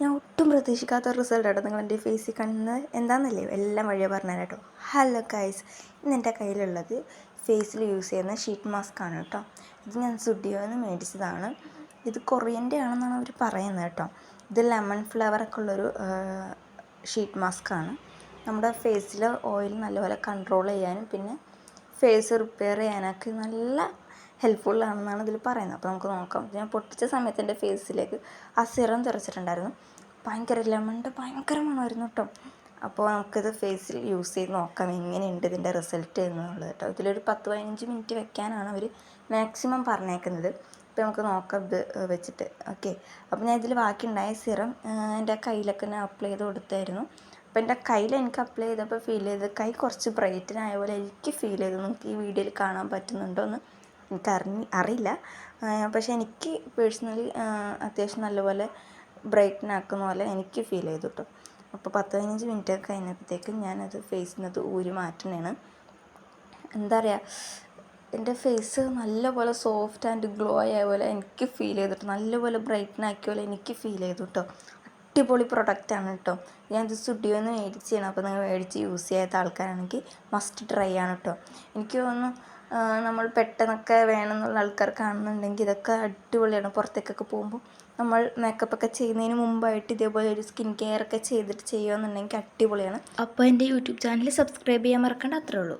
ഞാൻ ഒട്ടും പ്രതീക്ഷിക്കാത്ത ഒരു റിസൾട്ടാട്ടോ നിങ്ങൾ എൻ്റെ ഫേസിൽ കാണുന്നത്. എന്താണെന്നല്ലേ എല്ലാം വഴിയെ പറഞ്ഞുതരാം കേട്ടോ. ഹലോ ഗൈസ്, ഇന്ന് എൻ്റെ കയ്യിലുള്ളത് ഫേസിൽ യൂസ് ചെയ്യുന്ന ഷീറ്റ് മാസ്ക് ആണ് കേട്ടോ. ഇത് ഞാൻ സുഡിയോന്ന് മേടിച്ചതാണ്. ഇത് കൊറിയൻ്റെ ആണെന്നാണ് അവർ പറയുന്നത് കേട്ടോ. ഇത് ലെമൺ ഫ്ലേവറൊക്കെ ഉള്ളൊരു ഷീറ്റ് മാസ്ക് ആണ്. നമ്മുടെ ഫേസിൽ ഓയിൽ നല്ലപോലെ കൺട്രോൾ ചെയ്യാനും പിന്നെ ഫേസ് റിപ്പയർ ചെയ്യാനൊക്കെ നല്ല ഹെൽപ്ഫുള്ളാണെന്നാണ് ഇതിൽ പറയുന്നത്. അപ്പോൾ നമുക്ക് നോക്കാം. ഞാൻ പൊട്ടിച്ച സമയത്ത് എൻ്റെ ഫേസിലേക്ക് ആ സിറം തെറിച്ചിട്ടുണ്ടായിരുന്നു. ഭയങ്കര ലെമണിൻ്റെ ഭയങ്കര മണമായിരുന്നു കേട്ടോ. അപ്പോൾ നമുക്കിത് ഫേസിൽ യൂസ് ചെയ്ത് നോക്കാം എങ്ങനെയുണ്ട് ഇതിൻ്റെ റിസൾട്ട് എന്നുള്ളത് കേട്ടോ. ഇതിലൊരു 10-15 മിനിറ്റ് വെക്കാനാണ് അവർ മാക്സിമം പറഞ്ഞേക്കുന്നത്. അപ്പോൾ നമുക്ക് നോക്കാം ഇത് വെച്ചിട്ട്. ഓക്കെ, അപ്പോൾ ഞാൻ ഇതിൽ ബാക്കിയുണ്ടായ സിറം എൻ്റെ കയ്യിലൊക്കെ ഞാൻ അപ്ലൈ ചെയ്ത് കൊടുത്തായിരുന്നു. അപ്പോൾ എൻ്റെ കയ്യിൽ എനിക്ക് അപ്ലൈ ചെയ്തപ്പോൾ ഫീൽ ചെയ്ത് കൈ കുറച്ച് ബ്രൈറ്റനായ പോലെ എനിക്ക് ഫീൽ ചെയ്തു. നമുക്ക് ഈ വീഡിയോയിൽ കാണാൻ പറ്റുന്നുണ്ടോ എന്ന് അറിയില്ല. പക്ഷേ എനിക്ക് പേഴ്സണലി അത്യാവശ്യം നല്ലപോലെ ബ്രൈറ്റനാക്കുന്ന പോലെ എനിക്ക് ഫീൽ ചെയ്തു കേട്ടോ. അപ്പോൾ 10-15 മിനിറ്റ് ഒക്കെ കഴിഞ്ഞപ്പോഴത്തേക്കും ഞാനത് ഫേസിൽ നിന്ന് ഊരി മാറ്റണേണ്. എന്താ പറയുക, എൻ്റെ ഫേസ് നല്ലപോലെ സോഫ്റ്റ് ആൻഡ് ഗ്ലോ ആയ പോലെ എനിക്ക് ഫീൽ ചെയ്തിട്ട് നല്ലപോലെ ബ്രൈറ്റനാക്കിയ പോലെ എനിക്ക് ഫീൽ ചെയ്തു കേട്ടോ. അടിപൊളി പ്രൊഡക്റ്റാണ് കേട്ടോ. ഞാനിത് സ്റ്റുഡിയോന്ന് മേടിച്ച് ചെയ്യണം. അപ്പോൾ നിങ്ങൾ മേടിച്ച് യൂസ് ചെയ്യാത്ത ആൾക്കാരാണെങ്കിൽ മസ്റ്റ് ട്രൈ ആണ് കേട്ടോ. എനിക്ക് തോന്നുന്നു നമ്മൾ പെട്ടെന്നൊക്കെ വേണമെന്നുള്ള ആൾക്കാർ കാണുന്നുണ്ടെങ്കിൽ ഇതൊക്കെ അടിപൊളിയാണ്. പുറത്തേക്കൊക്കെ പോകുമ്പോൾ നമ്മൾ മേക്കപ്പൊക്കെ ചെയ്യുന്നതിന് മുമ്പായിട്ട് ഇതേപോലെ ഒരു സ്കിൻ കെയർ ഒക്കെ ചെയ്തിട്ട് ചെയ്യുകയെന്നുണ്ടെങ്കിൽ അടിപൊളിയാണ്. അപ്പോൾ എൻ്റെ യൂട്യൂബ് ചാനൽ സബ്സ്ക്രൈബ് ചെയ്യാൻ മറക്കണ്ട, അത്രേ ഉള്ളൂ.